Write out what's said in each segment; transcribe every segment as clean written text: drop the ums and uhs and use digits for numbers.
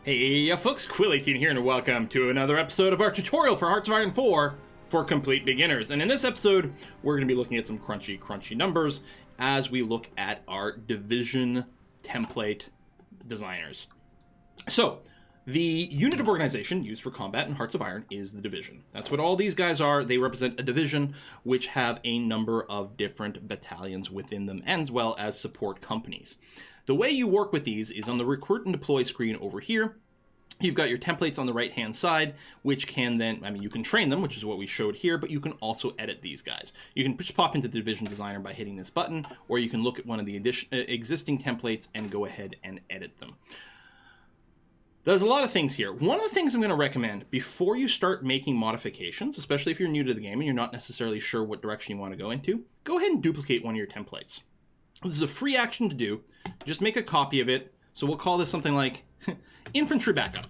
Hey folks, Quill18 here, and welcome to another episode of our tutorial for Hearts of Iron 4 for complete beginners. And in this episode, we're going to be looking at some crunchy numbers as we look at our division template designers. So, the unit of organization used for combat in Hearts of Iron is the division. That's what all these guys are. They represent a division which have a number of different battalions within them, as well as support companies. The way you work with these is on the recruit and deploy screen over here. You've got your templates on the right hand side, which can then, you can train them, which is what we showed here, but you can also edit these guys. You can just pop into the division designer by hitting this button, or you can look at one of the existing templates and go ahead and edit them. There's a lot of things here. One of the things I'm going to recommend before you start making modifications, especially if you're new to the game and you're not necessarily sure what direction you want to go into, go ahead and duplicate one of your templates. This is a free action to do. Just make a copy of it. So we'll call this something like Infantry Backup.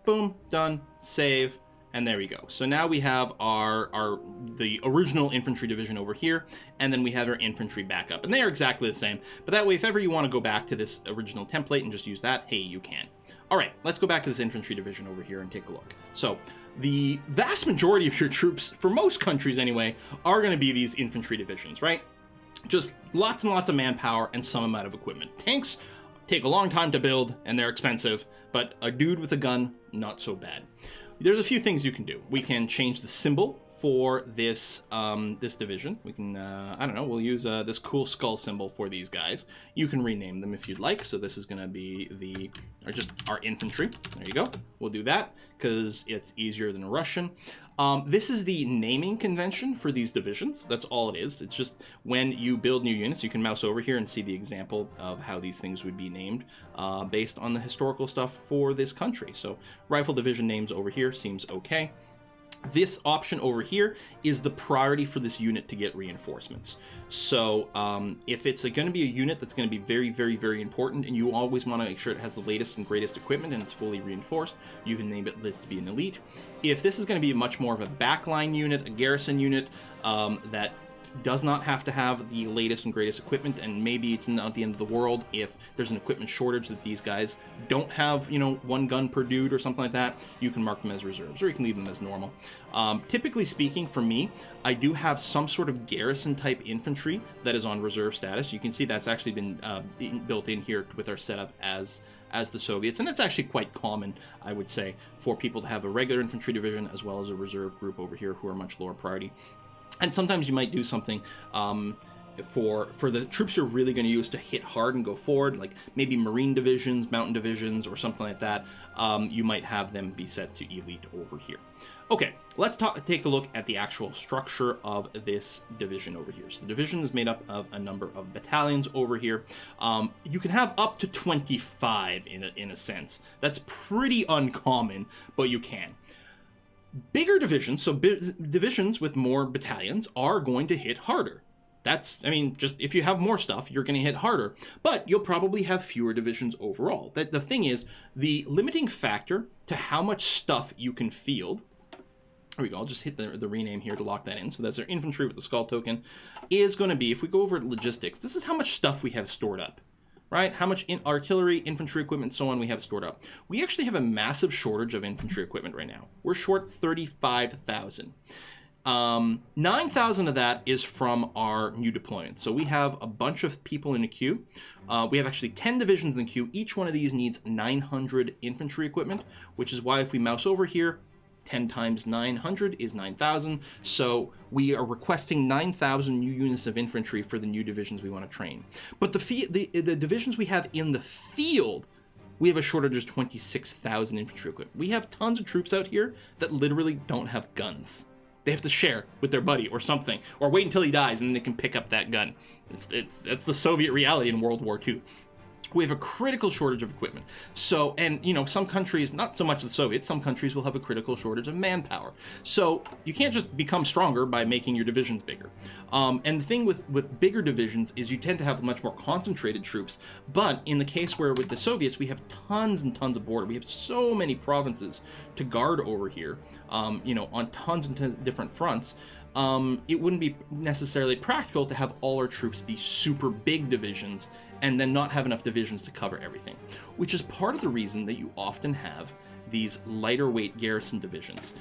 Boom, done, save, and there we go. So now we have the original infantry division over here, and then we have our infantry backup. And they are exactly the same, but that way if ever you want to go back to this original template and just use that, hey, you can. All right, let's go back to this infantry division over here and take a look. So the vast majority of your troops, for most countries anyway, are going to be these infantry divisions, right? Just lots and lots of manpower and some amount of equipment. Tanks take a long time to build and they're expensive, but a dude with a gun, not so bad. There's a few things you can do. We can change the symbol for this this division. We can, I don't know, we'll use this cool skull symbol for these guys. You can rename them if you'd like. So this is going to be just our infantry. There you go. We'll do that because it's easier than Russian. This is the naming convention for these divisions. That's all it is. It's just when you build new units, you can mouse over here and see the example of how these things would be named based on the historical stuff for this country. So rifle division names over here seems okay. This option over here is the priority for this unit to get reinforcements. So if it's going to be a unit that's going to be very important, and you always want to make sure it has the latest and greatest equipment and it's fully reinforced, you can name it to be an elite. If this is going to be much more of a backline unit, a garrison unit that does not have to have the latest and greatest equipment, and maybe it's not the end of the world if there's an equipment shortage that these guys don't have, one gun per dude or something like that, you can mark them as reserves, or you can leave them as normal. Typically speaking, for me, I do have some sort of garrison type infantry that is on reserve status. You can see that's actually been built in here with our setup as the Soviets, and it's actually quite common, I would say, for people to have a regular infantry division as well as a reserve group over here who are much lower priority. And sometimes you might do something for the troops you're really going to use to hit hard and go forward, like maybe marine divisions, mountain divisions, or something like that. You might have them be set to elite over here. Okay, let's take a look at the actual structure of this division over here. So the division is made up of a number of battalions over here. You can have up to 25 in a sense. That's pretty uncommon, but you can. Bigger divisions, so divisions with more battalions, are going to hit harder. That's, just if you have more stuff, you're going to hit harder. But you'll probably have fewer divisions overall. The thing is, the limiting factor to how much stuff you can field, there we go, I'll just hit the rename here to lock that in. So that's our infantry with the skull token, is going to be, if we go over to logistics, this is how much stuff we have stored up. Right? How much artillery, infantry equipment, so on we have stored up. We actually have a massive shortage of infantry equipment right now. We're short 35,000. 9,000 of that is from our new deployment. So we have a bunch of people in a queue. We have actually 10 divisions in the queue. Each one of these needs 900 infantry equipment, which is why if we mouse over here, 10 times 900 is 9,000. So we are requesting 9,000 new units of infantry for the new divisions we want to train. But the divisions we have in the field, we have a shortage of 26,000 infantry equipment. We have tons of troops out here that literally don't have guns. They have to share with their buddy or something, or wait until he dies and then they can pick up that gun. It's the Soviet reality in World War II. We have a critical shortage of equipment. So, and some countries, not so much the Soviets, some countries will have a critical shortage of manpower. So you can't just become stronger by making your divisions bigger. And the thing with bigger divisions is you tend to have much more concentrated troops. But in the case where with the Soviets, we have tons and tons of border. We have so many provinces to guard over here, on tons and tons of different fronts. it wouldn't be necessarily practical to have all our troops be super big divisions and then not have enough divisions to cover everything, which is part of the reason that you often have these lighter weight garrison divisions.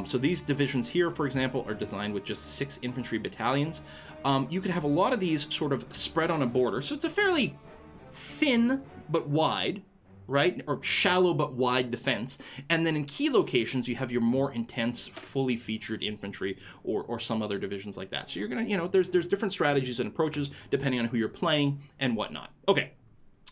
So these divisions here, for example, are designed with just 6 infantry battalions. You could have a lot of these sort of spread on a border, so it's a fairly thin but wide, right, or shallow but wide defense. And then in key locations, you have your more intense, fully featured infantry or some other divisions like that. So you're gonna, there's different strategies and approaches depending on who you're playing and whatnot. Okay.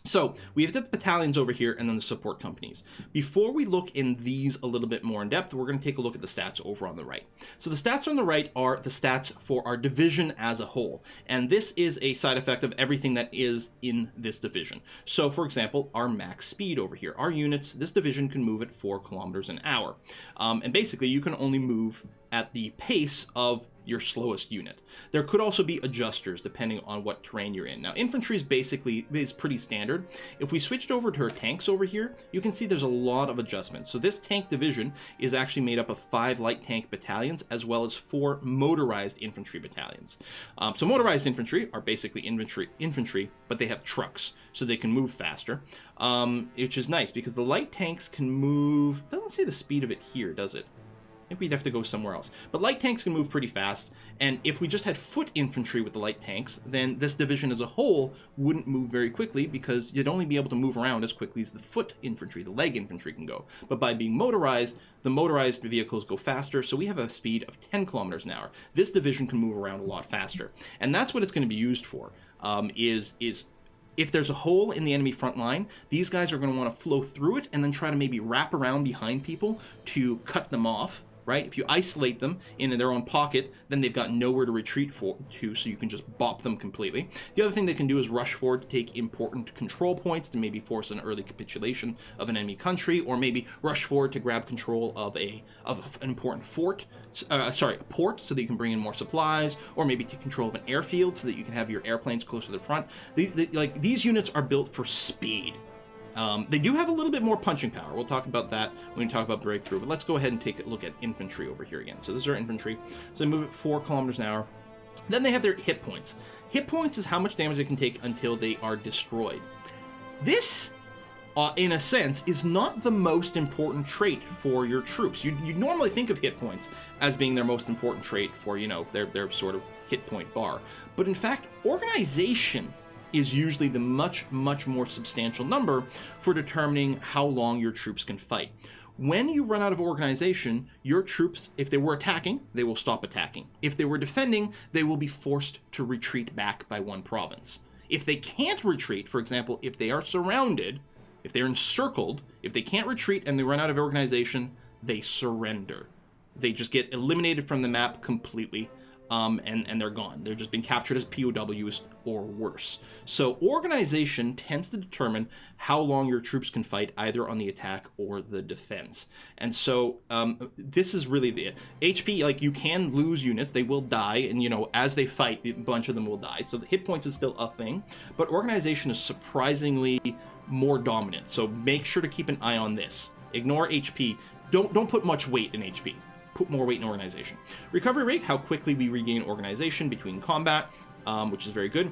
So we have the battalions over here and then the support companies. Before we look in these a little bit more in depth, we're going to take a look at the stats over on the right. So the stats on the right are the stats for our division as a whole. And this is a side effect of everything that is in this division. So for example, our max speed over here, our units, this division can move at 4 kilometers an hour. And basically you can only move at the pace of your slowest unit. There could also be adjusters depending on what terrain you're in. Now, infantry is pretty standard. If we switched over to our tanks over here, you can see there's a lot of adjustments. So this tank division is actually made up of 5 light tank battalions as well as 4 motorized infantry battalions. So motorized infantry are basically infantry, but they have trucks, so they can move faster, which is nice because the light tanks can move. Doesn't say the speed of it here, does it? I think we'd have to go somewhere else. But light tanks can move pretty fast, and if we just had foot infantry with the light tanks, then this division as a whole wouldn't move very quickly because you'd only be able to move around as quickly as the foot infantry, the leg infantry can go. But by being motorized, the motorized vehicles go faster, so we have a speed of 10 kilometers an hour. This division can move around a lot faster, and that's what it's going to be used for, if there's a hole in the enemy front line, these guys are going to want to flow through it and then try to maybe wrap around behind people to cut them off, right? If you isolate them in their own pocket, then they've got nowhere to retreat to, so you can just bop them completely. The other thing they can do is rush forward to take important control points to maybe force an early capitulation of an enemy country, or maybe rush forward to grab control of an important port, so that you can bring in more supplies, or maybe take control of an airfield so that you can have your airplanes closer to the front. These units are built for speed. They do have a little bit more punching power. We'll talk about that when we talk about breakthrough, but let's go ahead and take a look at infantry over here again. So this is our infantry. So they move at 4 kilometers an hour. Then they have their hit points. Hit points is how much damage they can take until they are destroyed. This, in a sense, is not the most important trait for your troops. You'd normally think of hit points as being their most important trait for, their sort of hit point bar. But in fact, organization is usually the much more substantial number for determining how long your troops can fight. When you run out of organization, your troops, if they were attacking, they will stop attacking. If they were defending, they will be forced to retreat back by one province. If they can't retreat, for example, if they are surrounded, if they're encircled, if they can't retreat and they run out of organization, they surrender. They just get eliminated from the map completely. And they're gone. They're just been captured as POWs or worse. So organization tends to determine how long your troops can fight either on the attack or the defense. And so this is really the HP. Like, you can lose units, they will die, and as they fight, a bunch of them will die. So the hit points is still a thing, but organization is surprisingly more dominant. So make sure to keep an eye on this. Ignore HP. Don't put much weight in HP. Put more weight in organization. Recovery rate, how quickly we regain organization between combat, which is very good.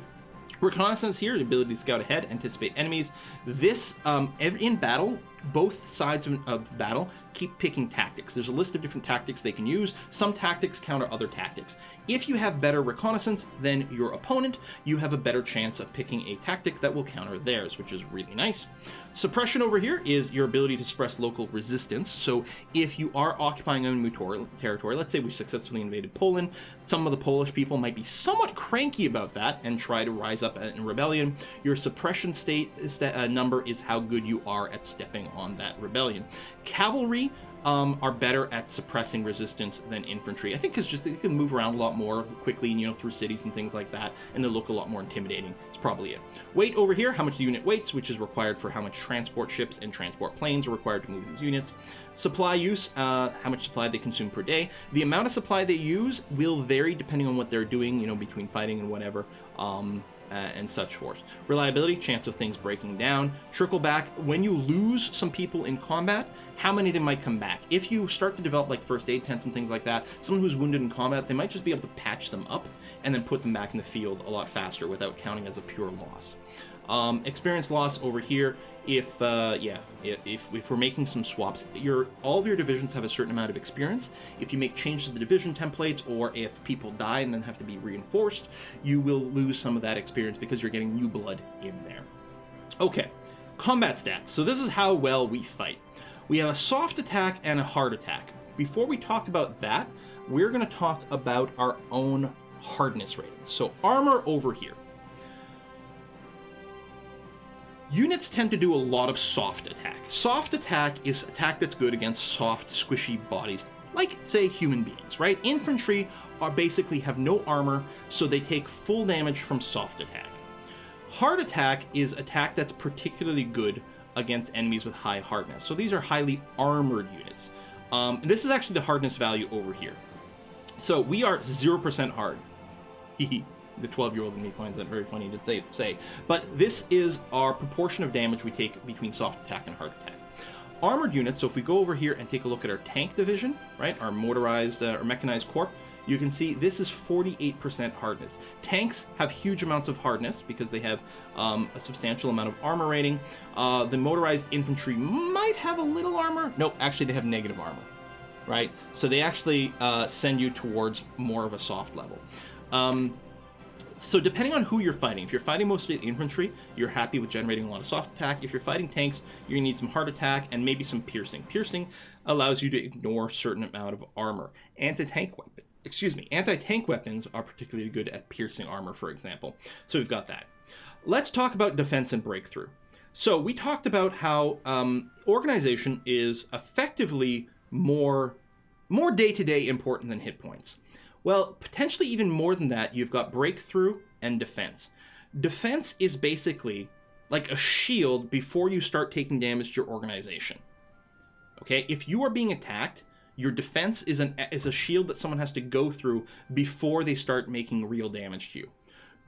Reconnaissance here, the ability to scout ahead, anticipate enemies. This, in battle, both sides of battle keep picking tactics. There's a list of different tactics they can use. Some tactics counter other tactics. If you have better reconnaissance than your opponent, you have a better chance of picking a tactic that will counter theirs, which is really nice. Suppression over here is your ability to suppress local resistance. So if you are occupying enemy territory, let's say we've successfully invaded Poland, some of the Polish people might be somewhat cranky about that and try to rise up in rebellion. Your suppression number is how good you are at stepping on that rebellion. Cavalry are better at suppressing resistance than infantry. I think because just they can move around a lot more quickly, through cities and things like that, and they look a lot more intimidating. It's probably it. Weight over here, how much the unit weighs, which is required for how much transport ships and transport planes are required to move these units. Supply use, how much supply they consume per day. The amount of supply they use will vary depending on what they're doing, between fighting and whatever. and such forth. Reliability, chance of things breaking down. Trickle back, when you lose some people in combat, how many of them might come back? If you start to develop like first aid tents and things like that, someone who's wounded in combat, they might just be able to patch them up and then put them back in the field a lot faster without counting as a pure loss. Experience loss over here. If we're making some swaps, all of your divisions have a certain amount of experience. If you make changes to the division templates, or if people die and then have to be reinforced, you will lose some of that experience because you're getting new blood in there. Okay, combat stats. So this is how well we fight. We have a soft attack and a hard attack. Before we talk about that, we're going to talk about our own hardness ratings. So armor over here. Units tend to do a lot of soft attack. Soft attack is attack that's good against soft, squishy bodies, like, say, human beings, right? Infantry basically have no armor, so they take full damage from soft attack. Hard attack is attack that's particularly good against enemies with high hardness. So these are highly armored units. This is actually the hardness value over here. So we are 0% hard. The 12-year-old in me finds that very funny to say. But this is our proportion of damage we take between soft attack and hard attack. Armored units, so if we go over here and take a look at our tank division, right, our motorized or mechanized corps, you can see this is 48% hardness. Tanks have huge amounts of hardness because they have a substantial amount of armor rating. The motorized infantry might have a little armor. Nope, actually they have negative armor, right? So they actually send you towards more of a soft level. So depending on who you're fighting, if you're fighting mostly infantry, you're happy with generating a lot of soft attack. If you're fighting tanks, you're gonna need some hard attack and maybe some piercing. Piercing allows you to ignore a certain amount of armor. Anti-tank weapons are particularly good at piercing armor, for example. So we've got that. Let's talk about defense and breakthrough. So we talked about how organization is effectively more day-to-day important than hit points. Well, potentially even more than that, you've got breakthrough and defense. Defense is basically like a shield before you start taking damage to your organization. Okay, if you are being attacked, your defense is a shield that someone has to go through before they start making real damage to you.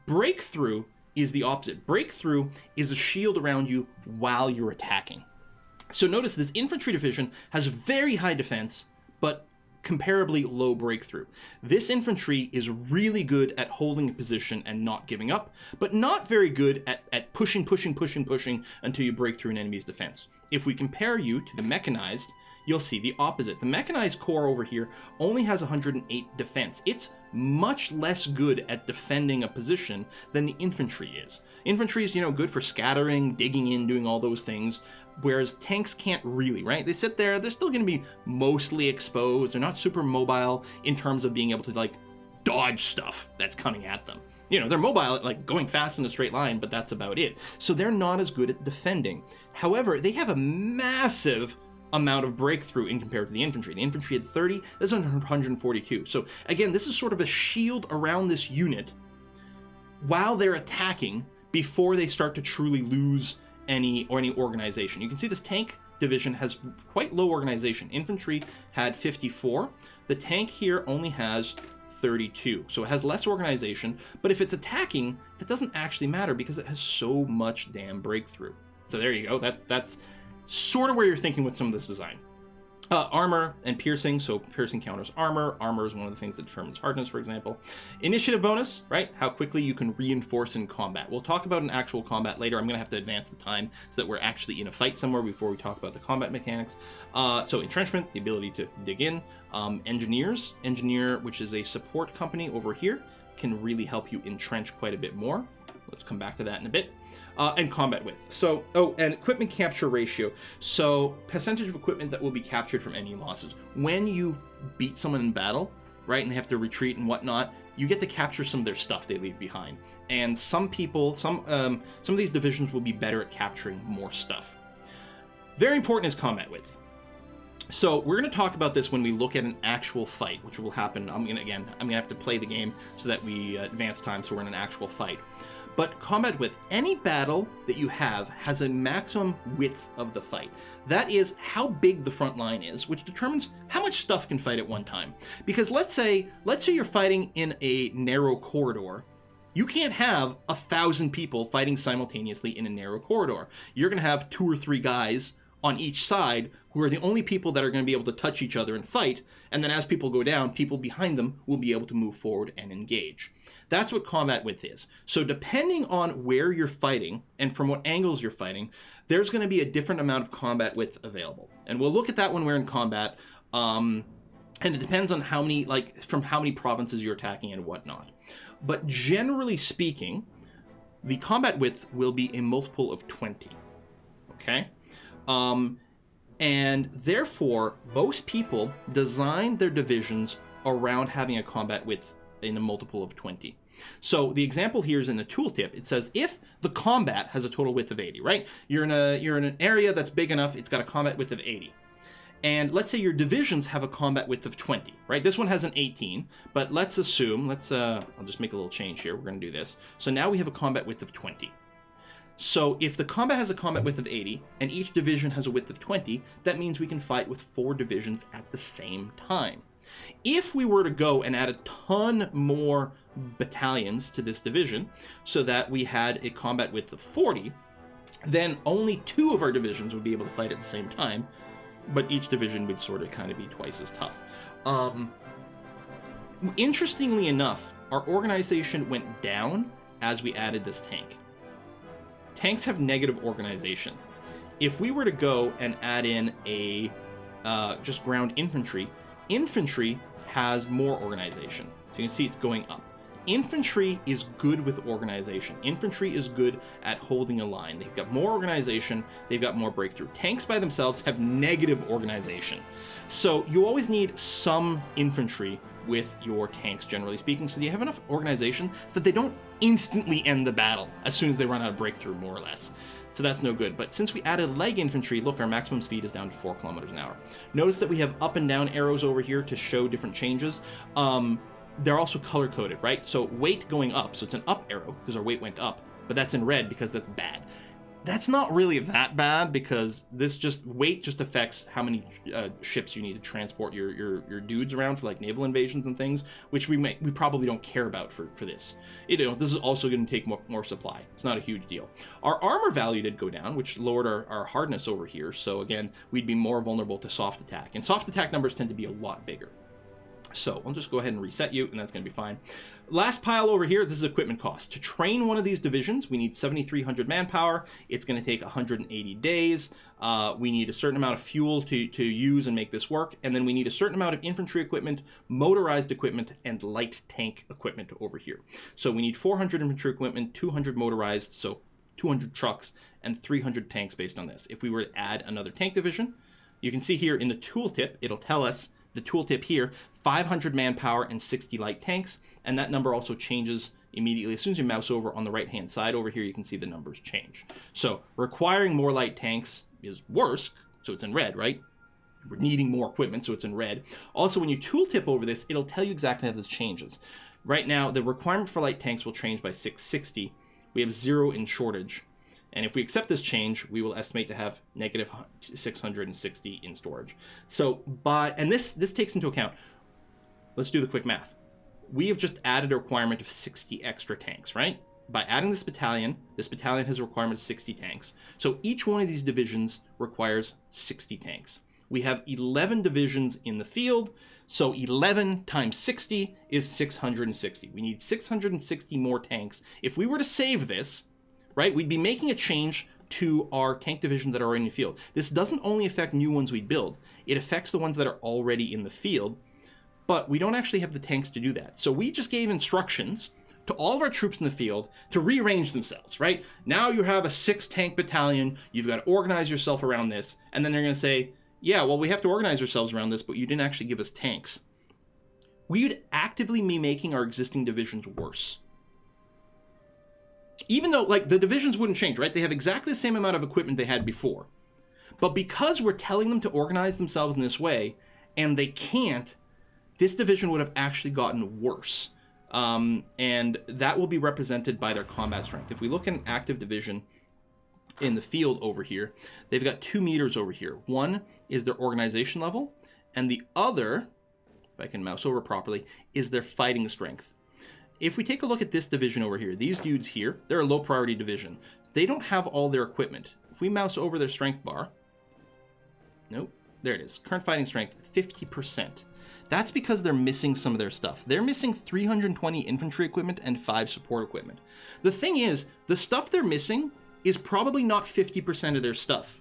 Breakthrough is the opposite. Breakthrough is a shield around you while you're attacking. So notice this infantry division has very high defense, but comparably low breakthrough. This infantry is really good at holding a position and not giving up, but not very good at pushing until you break through an enemy's defense. If we compare you to the mechanized, you'll see the opposite. The mechanized corps over here only has 108 defense. It's much less good at defending a position than the infantry is. Infantry is, good for scattering, digging in, doing all those things, whereas tanks can't really, right? They sit there, they're still going to be mostly exposed. They're not super mobile in terms of being able to, dodge stuff that's coming at them. They're mobile at, going fast in a straight line, but that's about it. So they're not as good at defending. However, they have a massive amount of breakthrough in compared to the infantry. The infantry had 30, this is 142. So again, this is sort of a shield around this unit while they're attacking before they start to truly lose any organization. You can see this tank division has quite low organization. Infantry had 54. The tank here only has 32. So it has less organization, but if it's attacking, that doesn't actually matter because it has so much damn breakthrough. So there you go. That's sort of where you're thinking with some of this design. Armor and piercing, so piercing counters armor. Armor is one of the things that determines hardness, for example. Initiative bonus, right? How quickly you can reinforce in combat. We'll talk about an actual combat later. I'm going to have to advance the time so that we're actually in a fight somewhere before we talk about the combat mechanics. So entrenchment, the ability to dig in. Engineer, which is a support company over here, can really help you entrench quite a bit more. Let's come back to that in a bit. And combat width. So, and equipment capture ratio. So, percentage of equipment that will be captured from enemy losses. When you beat someone in battle, right, and they have to retreat and whatnot, you get to capture some of their stuff they leave behind. And some of these divisions will be better at capturing more stuff. Very important is combat width. So we're going to talk about this when we look at an actual fight, which will happen. I'm going to have to play the game so that we advance time so we're in an actual fight. But combat width, any battle that you have has a maximum width of the fight. That is how big the front line is, which determines how much stuff can fight at one time. Because let's say you're fighting in a narrow corridor You can't have 1,000 people fighting simultaneously in a narrow corridor. You're going to have 2 or 3 guys on each side who are the only people that are going to be able to touch each other and fight, and then as people go down, people behind them will be able to move forward and engage. That's what combat width is. So depending on where you're fighting and from what angles you're fighting, there's going to be a different amount of combat width available. And we'll look at that when we're in combat, and it depends on how many, from how many provinces you're attacking and whatnot. But generally speaking, the combat width will be a multiple of 20, okay? And therefore, most people design their divisions around having a combat width in a multiple of 20. So the example here is in the tooltip. It says if the combat has a total width of 80, right? You're in an area that's big enough, it's got a combat width of 80. And let's say your divisions have a combat width of 20, right? This one has an 18, but let's assume, I'll just make a little change here. We're going to do this. So now we have a combat width of 20. So if the combat has a combat width of 80 and each division has a width of 20, that means we can fight with 4 divisions at the same time. If we were to go and add a ton more battalions to this division so that we had a combat width of 40, then only 2 of our divisions would be able to fight at the same time, but each division would sort of kind of be twice as tough. Interestingly enough, our organization went down as we added this tank. Tanks have negative organization. If we were to go and add in a just ground infantry, infantry has more organization. So you can see it's going up. Infantry is good with organization. Infantry is good at holding a line. They've got more organization, they've got more breakthrough. Tanks by themselves have negative organization. So you always need some infantry with your tanks, generally speaking, so you have enough organization so that they don't instantly end the battle as soon as they run out of breakthrough, more or less. So that's no good. But since we added leg infantry, look, our maximum speed is down to 4 kilometers an hour. Notice that we have up and down arrows over here to show different changes. They're also color-coded, right? So weight going up, so it's an up arrow because our weight went up, but that's in red because that's bad. That's not really that bad because weight just affects how many ships you need to transport your dudes around for like naval invasions and things, which we probably don't care about for this. This is also going to take more supply. It's not a huge deal. Our armor value did go down, which lowered our hardness over here. So again, we'd be more vulnerable to soft attack, and soft attack numbers tend to be a lot bigger. So I'll just go ahead and reset you, and that's going to be fine. Last pile over here, this is equipment cost. To train one of these divisions, we need 7,300 manpower. It's going to take 180 days. We need a certain amount of fuel to use and make this work. And then we need a certain amount of infantry equipment, motorized equipment, and light tank equipment over here. So we need 400 infantry equipment, 200 motorized, so 200 trucks, and 300 tanks based on this. If we were to add another tank division, you can see here in the tooltip, it'll tell us the tooltip here, 500 manpower and 60 light tanks, and that number also changes immediately. As soon as you mouse over on the right-hand side over here, you can see the numbers change. So requiring more light tanks is worse, so it's in red, right? We're needing more equipment, so it's in red. Also, when you tooltip over this, it'll tell you exactly how this changes. Right now, the requirement for light tanks will change by 660. We have 0 in shortage. And if we accept this change, we will estimate to have negative 660 in storage. So, and this takes into account, let's do the quick math. We have just added a requirement of 60 extra tanks, right? By adding this battalion has a requirement of 60 tanks. So each one of these divisions requires 60 tanks. We have 11 divisions in the field, so 11 times 60 is 660. We need 660 more tanks. If we were to save this, right, we'd be making a change to our tank division that are in the field. This doesn't only affect new ones we build, it affects the ones that are already in the field, but we don't actually have the tanks to do that. So we just gave instructions to all of our troops in the field to rearrange themselves, right? Now you have a 6-tank battalion, you've got to organize yourself around this, and then they're going to say, yeah, well, we have to organize ourselves around this, but you didn't actually give us tanks. We would actively be making our existing divisions worse. Even though, like, the divisions wouldn't change, right? They have exactly the same amount of equipment they had before. But because we're telling them to organize themselves in this way, and they can't, this division would have actually gotten worse. And that will be represented by their combat strength. If we look at an active division in the field over here, they've got 2 meters over here. One is their organization level, and the other, if I can mouse over properly, is their fighting strength. if we take a look at this division over here, these dudes here, they're a low priority division. They don't have all their equipment. If we mouse over their strength bar, nope, there it is. Current fighting strength, 50%. That's because they're missing some of their stuff. They're missing 320 infantry equipment and 5 support equipment. The thing is, the stuff they're missing is probably not 50% of their stuff.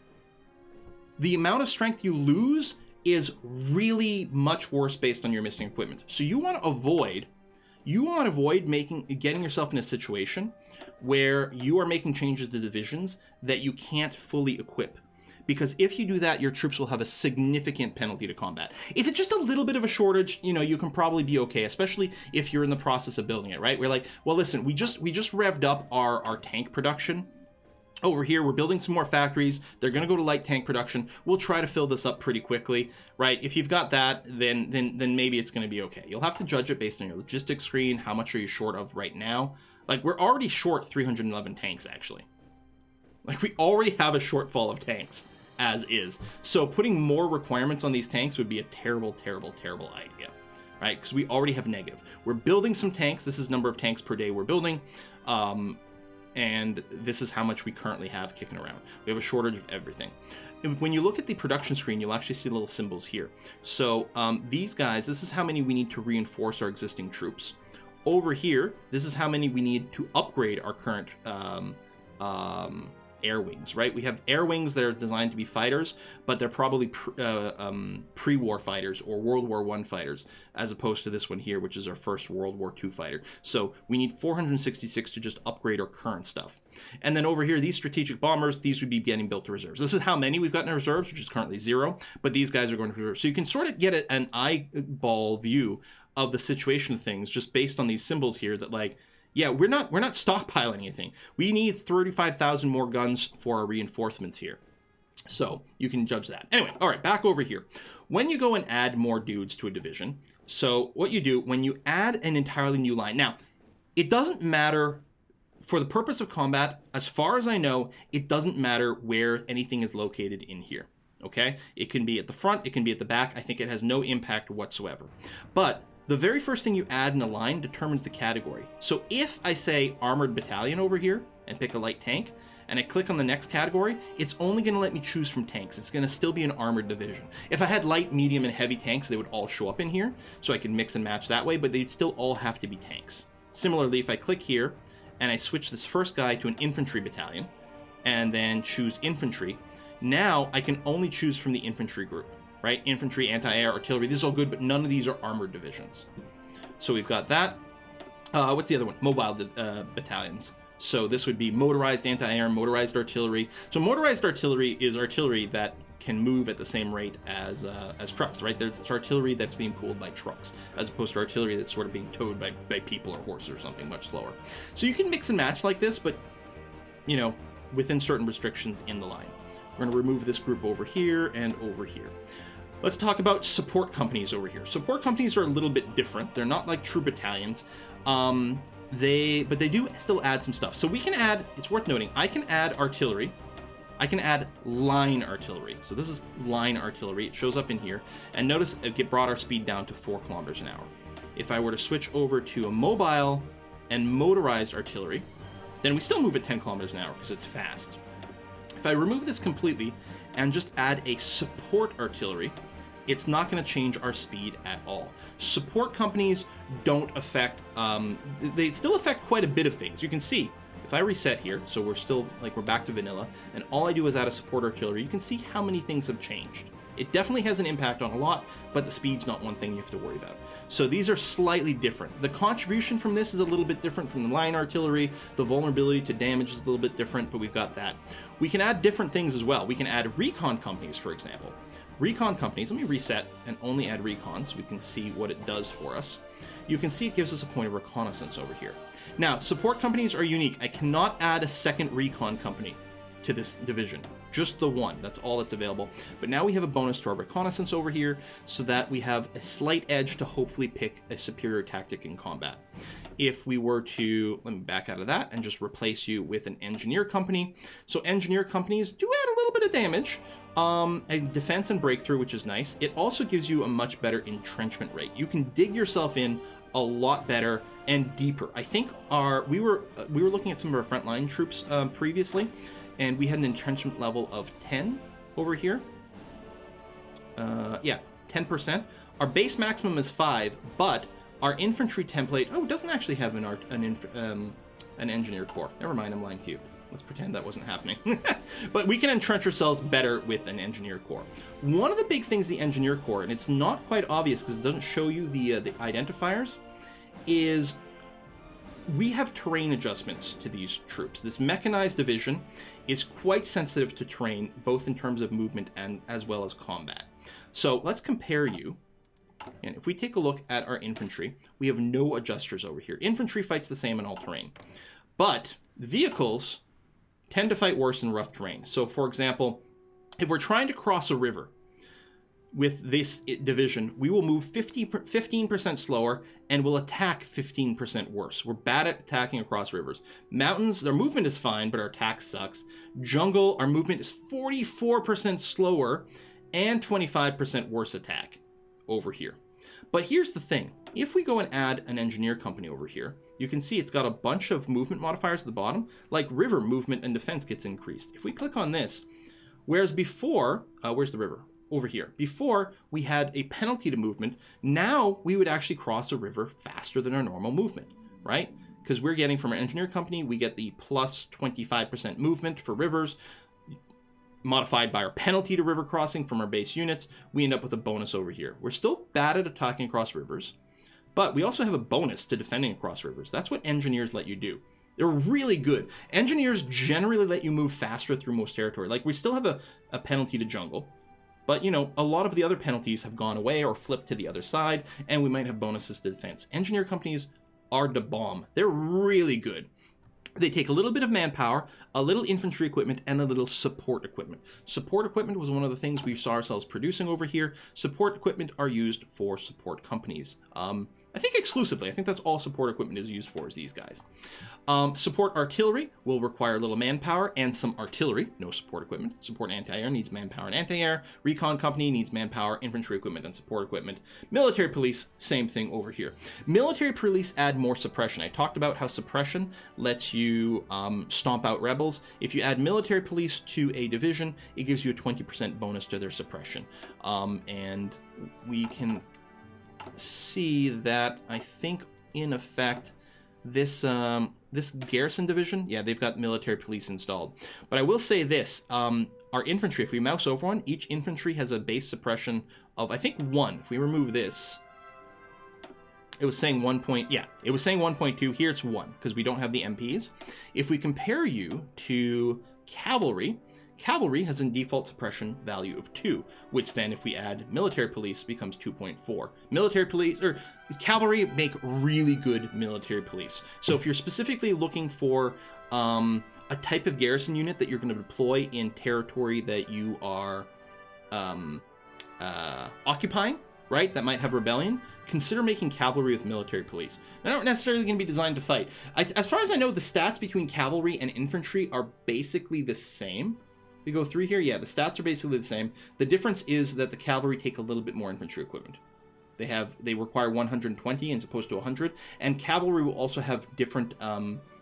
The amount of strength you lose is really much worse based on your missing equipment. So you want to avoid getting yourself in a situation where you are making changes to divisions that you can't fully equip. Because if you do that, your troops will have a significant penalty to combat. If it's just a little bit of a shortage, you know, you can probably be okay, especially if you're in the process of building it, right? We're like, well, listen, we just revved up our tank production. Over here, we're building some more factories. They're going to go to light tank production. We'll try to fill this up pretty quickly, right? If you've got that, then maybe it's going to be okay. You'll have to judge it based on your logistics screen. How much are you short of right now? Like, we're already short 311 tanks, actually. Like, we already have a shortfall of tanks, as is. So putting more requirements on these tanks would be a terrible, terrible, terrible idea, right? Because we already have negative. We're building some tanks. This is number of tanks per day we're building. And this is how much we currently have kicking around. We have a shortage of everything. And when you look at the production screen, you'll actually see little symbols here. So these guys, this is how many we need to reinforce our existing troops. Over here, this is how many we need to upgrade our current air wings, right? We have air wings that are designed to be fighters, but they're probably pre-war fighters or World War I fighters, as opposed to this one here, which is our first World War II fighter. So we need 466 to just upgrade our current stuff. And then over here, these strategic bombers, these would be getting built to reserves. This is how many we've got in reserves, which is currently 0, but these guys are going to reserves. So you can sort of get an eyeball view of the situation of things just based on these symbols here that, like, yeah, we're not stockpiling anything. We need 35,000 more guns for our reinforcements here. So you can judge that. Anyway, all right, back over here. When you go and add more dudes to a division, so what you do when you add an entirely new line. Now, it doesn't matter for the purpose of combat. As far as I know, it doesn't matter where anything is located in here. Okay? It can be at the front, it can be at the back. I think it has no impact whatsoever. But the very first thing you add in a line determines the category. So if I say armored battalion over here and pick a light tank, and I click on the next category, it's only going to let me choose from tanks. It's going to still be an armored division. If I had light, medium, and heavy tanks, they would all show up in here, so I can mix and match that way, but they'd still all have to be tanks. Similarly, if I click here, and I switch this first guy to an infantry battalion, and then choose infantry, now I can only choose from the infantry group. Right? Infantry, anti-air, artillery, this is all good, but none of these are armored divisions. So we've got that. What's the other one? Mobile battalions. So this would be motorized anti-air, motorized artillery. So motorized artillery is artillery that can move at the same rate as trucks, right? It's artillery that's being pulled by trucks, as opposed to artillery that's sort of being towed by people or horses or something much slower. So you can mix and match like this, but, you know, within certain restrictions in the line. We're going to remove this group over here and over here. Let's talk about support companies over here. Support companies are a little bit different. They're not like true battalions. But they do still add some stuff. So we can add, it's worth noting, I can add artillery. I can add line artillery. So this is line artillery. It shows up in here. And notice it brought our speed down to 4 kilometers an hour. If I were to switch over to a mobile and motorized artillery, then we still move at 10 kilometers an hour because it's fast. If I remove this completely and just add a support artillery, it's not going to change our speed at all. Support companies don't affect, they still affect quite a bit of things. You can see, if I reset here, so we're still, like, we're back to vanilla, and all I do is add a support artillery, you can see how many things have changed. It definitely has an impact on a lot, but the speed's not one thing you have to worry about. So these are slightly different. The contribution from this is a little bit different from the line artillery. The vulnerability to damage is a little bit different, but we've got that. We can add different things as well. We can add recon companies, for example. Recon companies, let me reset and only add recon so we can see what it does for us. You can see it gives us a point of reconnaissance over here. Now, support companies are unique. I cannot add a second recon company to this division. Just the one. That's all that's available. But now we have a bonus to our reconnaissance over here so that we have a slight edge to hopefully pick a superior tactic in combat. If we were to, let me back out of that and just replace you with an engineer company. So engineer companies do add a little bit of damage. A defense and breakthrough, which is nice. It also gives you a much better entrenchment rate. You can dig yourself in a lot better and deeper. I think we were looking at some of our frontline troops previously, and we had an entrenchment level of 10 over here. Yeah, 10%. Our base maximum is 5, but our infantry template, it doesn't actually have an engineer corps. Never mind, I'm lying to you. Let's pretend that wasn't happening. But we can entrench ourselves better with an engineer corps. One of the big things the engineer corps, and it's not quite obvious because it doesn't show you the identifiers, is we have terrain adjustments to these troops. This mechanized division is quite sensitive to terrain, both in terms of movement and as well as combat. So let's compare you. And if we take a look at our infantry, we have no adjusters over here. Infantry fights the same in all terrain. But vehicles tend to fight worse in rough terrain. So for example, if we're trying to cross a river with this division, we will move 15% slower and will attack 15% worse. We're bad at attacking across rivers. Mountains, their movement is fine, but our attack sucks. Jungle, our movement is 44% slower and 25% worse attack over here. But here's the thing. If we go and add an engineer company over here, you can see it's got a bunch of movement modifiers at the bottom, like river movement and defense gets increased. If we click on this, whereas before, where's the river? Over here. Before, we had a penalty to movement. Now, we would actually cross a river faster than our normal movement, right? Because we're getting from our engineer company, we get the plus 25% movement for rivers, modified by our penalty to river crossing from our base units. We end up with a bonus over here. We're still bad at attacking across rivers, but we also have a bonus to defending across rivers. That's what engineers let you do. They're really good. Engineers generally let you move faster through most territory. Like, we still have a penalty to jungle, but, you know, a lot of the other penalties have gone away or flipped to the other side, and we might have bonuses to defense. Engineer companies are the bomb. They're really good. They take a little bit of manpower, a little infantry equipment, and a little support equipment. Support equipment was one of the things we saw ourselves producing over here. Support equipment are used for support companies. I think exclusively. I think that's all support equipment is used for, is these guys. Support artillery will require a little manpower and some artillery, no support equipment. Support anti-air needs manpower and anti-air. Recon company needs manpower, infantry equipment, and support equipment. Military police, same thing over here. Military police add more suppression. I talked about how suppression lets you stomp out rebels. If you add military police to a division, it gives you a 20% bonus to their suppression. And we can see that, I think, in effect, this garrison division, yeah, they've got military police installed. But I will say this, our infantry, if we mouse over one, each infantry has a base suppression of, I think, 1. If we remove this, it was saying 1 point, yeah, it was saying 1.2. Here it's 1, because we don't have the MPs. If we compare you to cavalry, cavalry has a default suppression value of 2, which then, if we add military police, becomes 2.4. Military police, or cavalry, make really good military police. So if you're specifically looking for a type of garrison unit that you're going to deploy in territory that you are occupying, right, that might have rebellion, consider making cavalry with military police. They're not necessarily going to be designed to fight. As far as I know, the stats between cavalry and infantry are basically the same. We go through here, yeah, the stats are basically the same. The difference is that the cavalry take a little bit more infantry equipment. They require 120 as opposed to 100, and cavalry will also have different,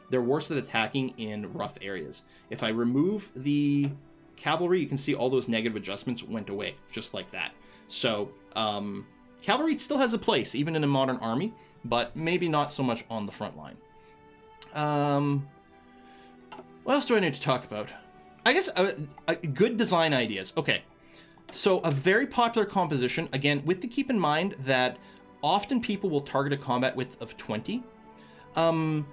they're worse at attacking in rough areas. If I remove the cavalry, you can see all those negative adjustments went away, just like that. So, cavalry still has a place, even in a modern army, but maybe not so much on the front line. What else do I need to talk about? I guess good design ideas. Okay, so a very popular composition, again, with to keep in mind that often people will target a combat width of 20. 30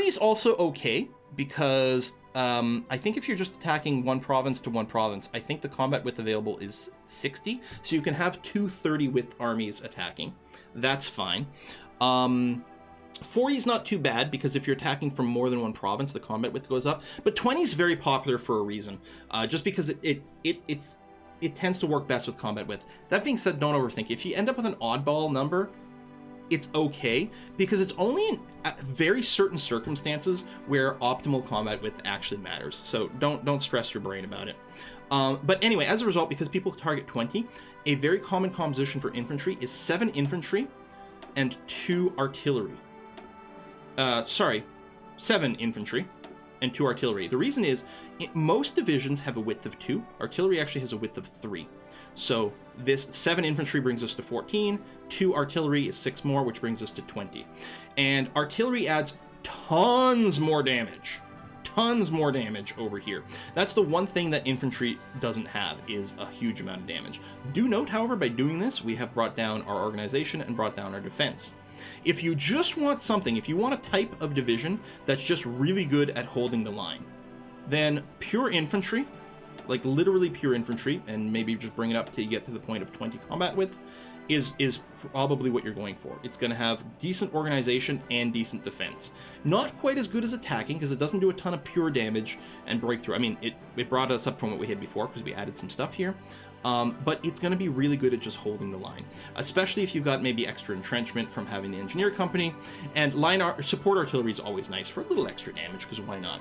is also okay, because I think if you're just attacking one province to one province, I think the combat width available is 60, so you can have 2 30-width armies attacking. That's fine. 40 is not too bad, because if you're attacking from more than one province, the combat width goes up. But 20 is very popular for a reason, just because it tends to work best with combat width. That being said, don't overthink. If you end up with an oddball number, it's okay, because it's only in very certain circumstances where optimal combat width actually matters. So don't stress your brain about it. But anyway, as a result, because people target 20, a very common composition for infantry is 7 infantry, and 2 artillery. Sorry, 7 infantry and 2 artillery. The reason is, most divisions have a width of 2. Artillery actually has a width of 3. So this 7 infantry brings us to 14. 2 artillery is 6 more, which brings us to 20. And artillery adds tons more damage. Tons more damage over here. That's the one thing that infantry doesn't have, is a huge amount of damage. Do note, however, by doing this, we have brought down our organization and brought down our defense. If you just want something, if you want a type of division that's just really good at holding the line, then pure infantry, like literally pure infantry, and maybe just bring it up till you get to the point of 20 combat width, is probably what you're going for. It's going to have decent organization and decent defense. Not quite as good as attacking, because it doesn't do a ton of pure damage and breakthrough. I mean, it brought us up from what we had before, because we added some stuff here. But it's going to be really good at just holding the line, especially if you've got maybe extra entrenchment from having the engineer company, and support artillery is always nice for a little extra damage, because why not?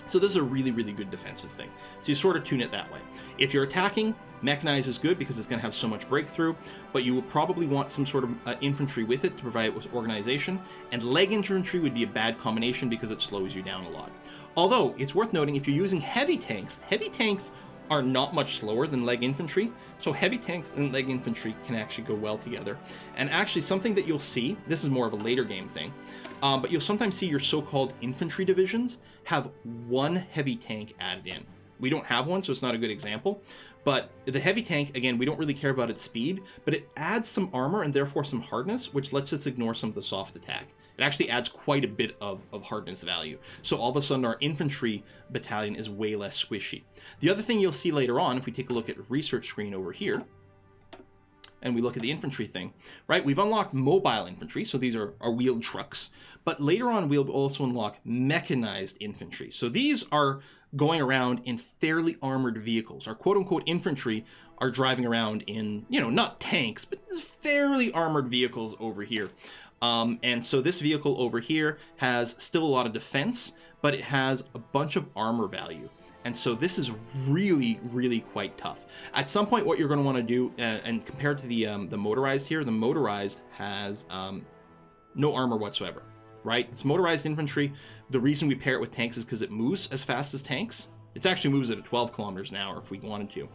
So this is a really, really good defensive thing. So you sort of tune it that way. If you're attacking, mechanized is good because it's going to have so much breakthrough, but you will probably want some sort of infantry with it to provide it with organization, and leg infantry would be a bad combination because it slows you down a lot. Although, it's worth noting, if you're using heavy tanks are not much slower than leg infantry, so heavy tanks and leg infantry can actually go well together. And actually, something that you'll see, this is more of a later game thing, but you'll sometimes see your so-called infantry divisions have 1 heavy tank added in. We don't have one, so it's not a good example, but the heavy tank, again, we don't really care about its speed, but it adds some armor and therefore some hardness, which lets us ignore some of the soft attack. It actually adds quite a bit of hardness value. So all of a sudden our infantry battalion is way less squishy. The other thing you'll see later on, if we take a look at research screen over here, and we look at the infantry thing, right? We've unlocked mobile infantry, so these are our wheeled trucks. But later on, we'll also unlock mechanized infantry. So these are going around in fairly armored vehicles. Our quote-unquote infantry are driving around in, not tanks, but fairly armored vehicles over here. And so this vehicle over here has still a lot of defense, but it has a bunch of armor value. And so this is really, really quite tough. At some point, what you're going to want to do, and compared to the motorized here, the motorized has no armor whatsoever, right? It's motorized infantry. The reason we pair it with tanks is because it moves as fast as tanks. It actually moves at 12 kilometers an hour if we wanted to.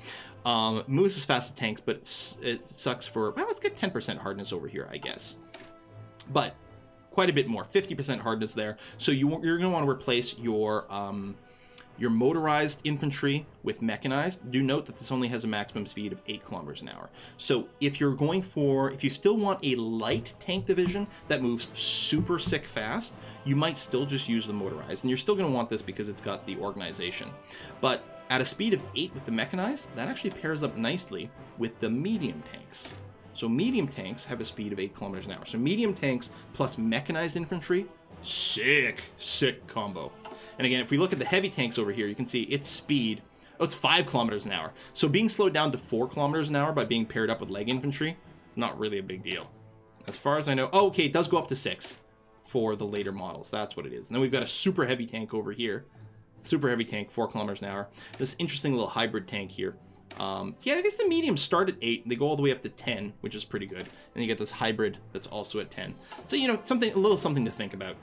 It moves as fast as tanks, but it sucks for, well, let's get 10% hardness over here, I guess. But quite a bit more, 50% hardness there. So you're going to want to replace your motorized infantry with mechanized. Do note that this only has a maximum speed of 8 kilometers an hour. So if you still want a light tank division that moves super sick fast, you might still just use the motorized. And you're still going to want this because it's got the organization. But at a speed of 8 with the mechanized, that actually pairs up nicely with the medium tanks. So medium tanks have a speed of 8 kilometers an hour. So medium tanks plus mechanized infantry, sick combo. And again, if we look at the heavy tanks over here, you can see its speed, it's 5 kilometers an hour. So being slowed down to 4 kilometers an hour by being paired up with leg infantry is not really a big deal. As far as I know, oh, okay, it does go up to 6 for the later models. That's what it is. And then we've got a super heavy tank over here. Super heavy tank, 4 kilometers an hour. This interesting little hybrid tank here. Yeah, I guess the mediums start at 8, they go all the way up to 10, which is pretty good. And you get this hybrid that's also at 10. So, a little something to think about.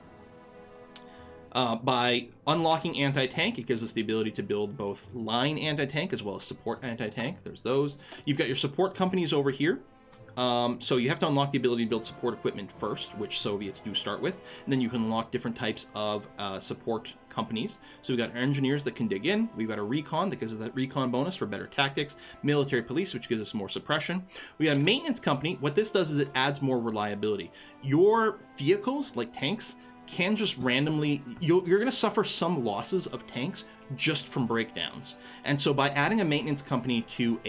By unlocking anti-tank, it gives us the ability to build both line anti-tank as well as support anti-tank. There's those. You've got your support companies over here. So you have to unlock the ability to build support equipment first, which Soviets do start with, and then you can unlock different types of support companies. So we've got our engineers that can dig in, we've got a recon that gives us that recon bonus for better tactics, military police, which gives us more suppression. We got a maintenance company. What this does is it adds more reliability. Your vehicles, like tanks, can just randomly, you're going to suffer some losses of tanks just from breakdowns. And so by adding a maintenance company to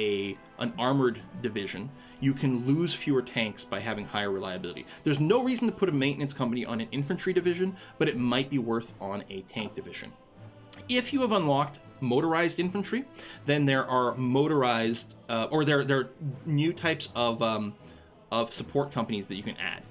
an armored division, you can lose fewer tanks by having higher reliability. There's no reason to put a maintenance company on an infantry division, but it might be worth on a tank division. If you have unlocked motorized infantry, then there are motorized, or there are new types of support companies that you can add.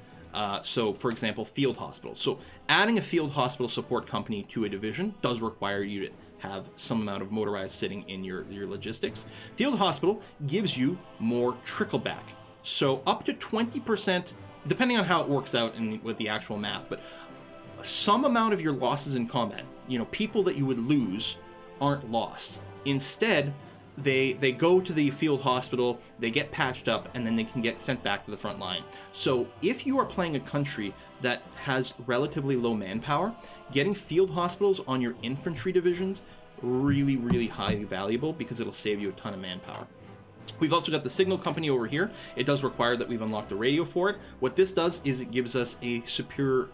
So, for example, field hospitals. So adding a field hospital support company to a division does require you to have some amount of motorized sitting in your logistics. Field hospital gives you more trickle back. So up to 20% depending on how it works out with the actual math, but some amount of your losses in combat, you know, people that you would lose aren't lost. Instead, they go to the field hospital, they get patched up, and then they can get sent back to the front line. So if you are playing a country that has relatively low manpower, getting field hospitals on your infantry divisions really, really highly valuable, because it'll save you a ton of manpower. We've also got the signal company over here. It does require that we've unlocked the radio for it. What this does is it gives us a superior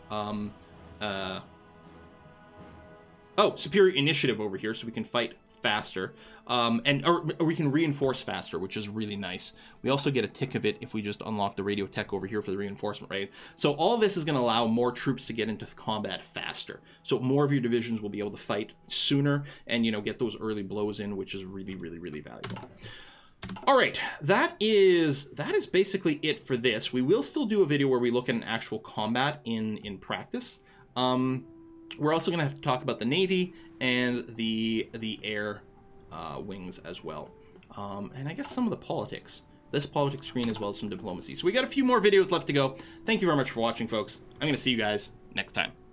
superior initiative over here, so we can fight faster, or we can reinforce faster, which is really nice. We also get a tick of it if we just unlock the radio tech over here for the reinforcement rate. So all this is going to allow more troops to get into combat faster. So more of your divisions will be able to fight sooner and, you know, get those early blows in, which is really, really, really valuable. All right, that is basically it for this. We will still do a video where we look at an actual combat in practice. We're also going to have to talk about the Navy and the air wings as well. And I guess some of the politics. This politics screen as well as some diplomacy. So we got a few more videos left to go. Thank you very much for watching, folks. I'm going to see you guys next time.